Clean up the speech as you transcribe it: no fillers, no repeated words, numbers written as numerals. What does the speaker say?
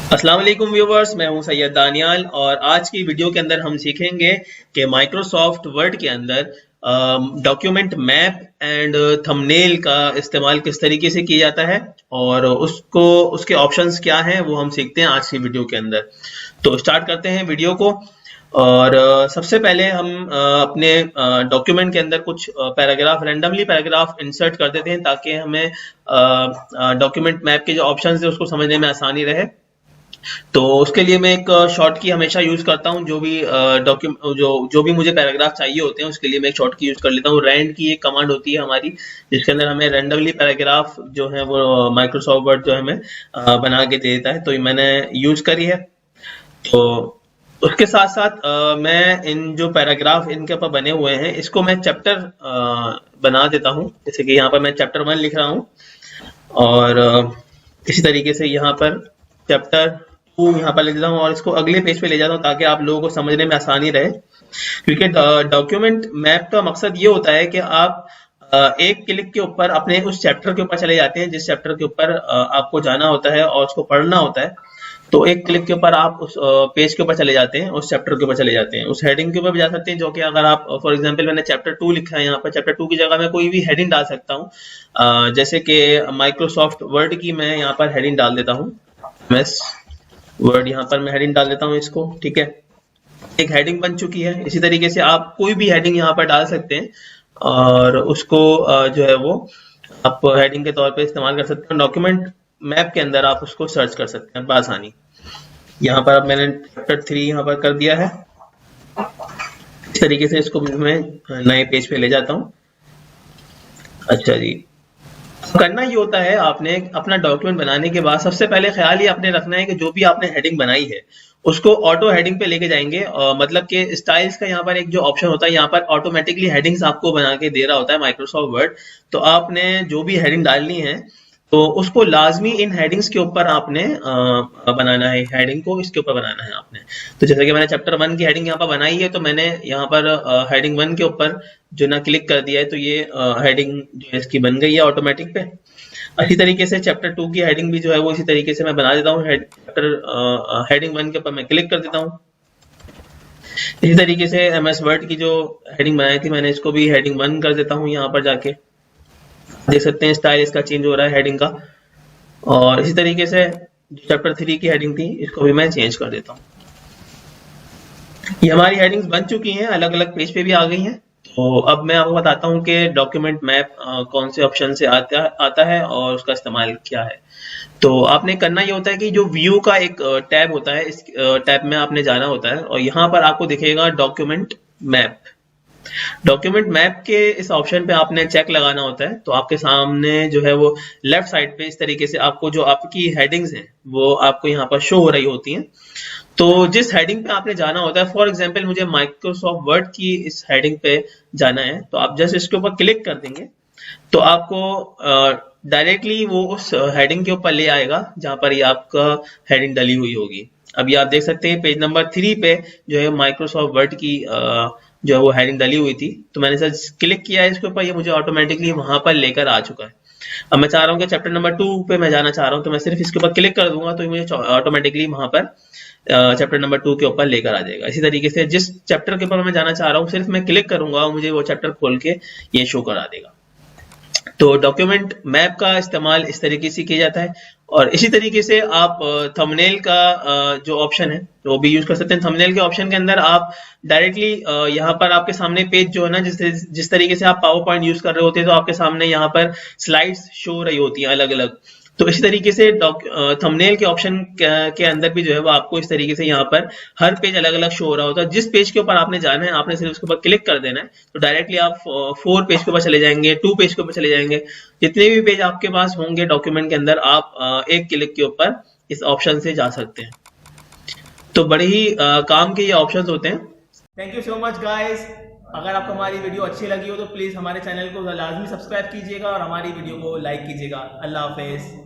अस्सलाम वालेकुम व्यूवर्स, मैं हूं सैयद दानियाल और आज की वीडियो के अंदर हम सीखेंगे कि माइक्रोसॉफ्ट वर्ड के अंदर डॉक्यूमेंट मैप एंड थंबनेल का इस्तेमाल किस तरीके से किया जाता है और उसके ऑप्शंस क्या हैं वो हम सीखते हैं आज की वीडियो के अंदर। तो स्टार्ट करते हैं वीडियो को। और सबसे पहले हम अपने डॉक्यूमेंट के अंदर कुछ रैंडमली पैराग्राफ इंसर्ट कर देते हैं ताकि हमें डॉक्यूमेंट मैप के जो ऑप्शंस है उसको समझने में आसानी रहे। तो उसके लिए मैं एक शॉर्ट की हमेशा यूज करता हूँ। जो भी डॉक्यूमेंट जो भी मुझे पैराग्राफ चाहिए होते हैं उसके लिए मैं एक शॉर्ट की यूज कर लेता हूँ। रैंड की एक कमांड होती है हमारी, जिसके अंदर हमें रैंडमली पैराग्राफ जो है वो माइक्रोसॉफ्ट वर्ड जो है हमें बना के दे देता है, तो ये मैंने यूज करी है। तो उसके साथ साथ मैं इन जो पैराग्राफ इनके ऊपर बने हुए हैं इसको मैं चैप्टर बना देता हूँ। जैसे कि यहाँ पर मैं चैप्टर 1 लिख रहा हूँ और इसी तरीके से यहाँ पर चैप्टर 2 यहाँ पर ले जाता हूँ और इसको अगले पेज पे ले जाता हूँ ताकि आप लोगों को समझने में आसानी रहे। क्योंकि डॉक्यूमेंट मैप का मकसद ये होता है कि आप एक क्लिक के ऊपर अपने उस चैप्टर के ऊपर चले जाते हैं जिस चैप्टर के ऊपर आपको जाना होता है और उसको पढ़ना होता है। तो एक क्लिक के ऊपर आप उस पेज के ऊपर चले जाते हैं, उस चैप्टर के ऊपर चले जाते हैं, उस हेडिंग के ऊपर भी जा सकते हैं। जो कि अगर आप फॉर एग्जांपल मैंने चैप्टर 2 लिखा है, यहाँ पर चैप्टर 2 की जगह मैं कोई भी हेडिंग डाल सकता हूँ। जैसे कि माइक्रोसॉफ्ट वर्ड की मैं यहाँ पर हेडिंग डाल देता हूँ, एमएस वर्ड। यहाँ पर मैं हेडिंग डाल देता हूँ इसको, ठीक है। एक हेडिंग बन चुकी है। इसी तरीके से आप कोई भी हेडिंग यहाँ पर डाल सकते हैं और उसको जो है वो आप हेडिंग के तौर पे इस्तेमाल कर सकते हैं। डॉक्यूमेंट मैप के अंदर आप उसको सर्च कर सकते हैं बआसानी। यहाँ पर अब मैंने चैप्टर 3 यहाँ पर कर दिया है। इस तरीके से इसको मैं नए पेज पे ले जाता हूँ। अच्छा जी, करना ये होता है, आपने अपना डॉक्यूमेंट बनाने के बाद सबसे पहले ख्याल ये आपने रखना है कि जो भी आपने हेडिंग बनाई है उसको ऑटो हेडिंग पे लेके जाएंगे। मतलब कि स्टाइल्स का यहाँ पर एक जो ऑप्शन होता है, यहाँ पर ऑटोमेटिकली हेडिंग्स आपको बना के दे रहा होता है माइक्रोसॉफ्ट वर्ड। तो आपने जो भी हेडिंग डालनी है तो उसको लाजमी इन हेडिंग्स के ऊपर आपने बनाना है। हेडिंग को इसके ऊपर बनाना है आपने। तो जैसे कि मैंने चैप्टर 1 की हेडिंग यहाँ पर बनाई है, तो मैंने यहाँ पर हेडिंग 1 के ऊपर जो ना क्लिक कर दिया है, तो ये हेडिंग जो है इसकी बन गई है ऑटोमेटिक पे। इसी तरीके से चैप्टर 2 की हेडिंग भी जो है वो इसी तरीके से मैं बना देता हूँ। चैप्टर हेडिंग 1 के ऊपर मैं क्लिक कर देता हूँ। इसी तरीके से एमएस वर्ड की जो हेडिंग बनाई थी मैंने इसको भी हेडिंग 1 कर देता हूँ। यहाँ पर जाके देख सकते हैं स्टाइल इसका चेंज हो रहा है हेडिंग का। और इसी तरीके से जो चैप्टर 3 की हेडिंग थी इसको भी मैं चेंज कर देता हूँ। ये हमारी हेडिंग्स बन चुकी हैं, अलग अलग पेज पे भी आ गई हैं। तो अब मैं आपको बताता हूँ कि डॉक्यूमेंट मैप कौन से ऑप्शन से आता है और उसका इस्तेमाल क्या है। तो आपने करना ये होता है कि जो व्यू का एक टैब होता है, इस टैब में आपने जाना होता है और यहाँ पर आपको दिखेगा डॉक्यूमेंट मैप। डॉक्यूमेंट मैप के इस ऑप्शन पे आपने चेक लगाना होता है। तो आपके सामने जो है वो लेफ्ट साइड पे इस तरीके से आपको जो आपकी हेडिंग्स हैं वो आपको यहाँ पर शो हो रही होती हैं। तो जिस हेडिंग पे आपने जाना होता है, फॉर एग्जांपल मुझे माइक्रोसॉफ्ट वर्ड की इस हेडिंग पे जाना है, तो आप जस्ट इसके ऊपर क्लिक कर देंगे तो आपको डायरेक्टली वो उस हेडिंग के ऊपर ले आएगा जहां पर ये आपका हेडिंग डली हुई होगी। अभी आप देख सकते हैं पेज नंबर 3 पे जो है माइक्रोसॉफ्ट वर्ड की जो है वो हेडिंग डली हुई थी। तो मैंने सर क्लिक किया है इसके ऊपर, ये मुझे ऑटोमेटिकली वहां पर लेकर आ चुका है। अब मैं चाह रहा हूँ कि चैप्टर नंबर 2 पे मैं जाना चाह रहा हूँ, तो मैं सिर्फ इसके ऊपर क्लिक कर दूंगा तो ये मुझे ऑटोमेटिकली वहां पर चैप्टर नंबर 2 के ऊपर लेकर आ जाएगा। इसी तरीके से जिस चैप्टर के ऊपर मैं जाना चाह रहा हूँ सिर्फ मैं क्लिक करूंगा और मुझे वो चैप्टर खोल के ये शो करा देगा। तो डॉक्यूमेंट मैप का इस्तेमाल इस तरीके से किया जाता है। और इसी तरीके से आप थंबनेल का जो ऑप्शन है वो भी यूज कर सकते हैं। थंबनेल के ऑप्शन के अंदर आप डायरेक्टली यहाँ पर आपके सामने पेज जो है ना, जिस तरीके से आप पावर पॉइंट यूज कर रहे होते हैं तो आपके सामने यहाँ पर स्लाइड्स शो हो रही होती हैं अलग अलग। तो इसी तरीके से थंबनेल के ऑप्शन के अंदर भी जो है वो आपको इस तरीके से यहाँ पर हर पेज अलग अलग शो हो रहा होता है। जिस पेज के ऊपर आपने जाना है आपने सिर्फ उसके ऊपर क्लिक कर देना है तो डायरेक्टली आप 4 पेज के ऊपर चले जाएंगे, 2 पेज के ऊपर चले जाएंगे। जितने भी पेज आपके पास होंगे डॉक्यूमेंट के अंदर आप एक क्लिक के ऊपर इस ऑप्शन से जा सकते हैं। तो बड़े ही काम के ये ऑप्शंस होते हैं। Thank you so much guys. अगर आपको हमारी वीडियो अच्छी लगी हो तो प्लीज़ हमारे चैनल को लाजमी सब्सक्राइब कीजिएगा और हमारी वीडियो को लाइक कीजिएगा। अल्लाह हाफिज़।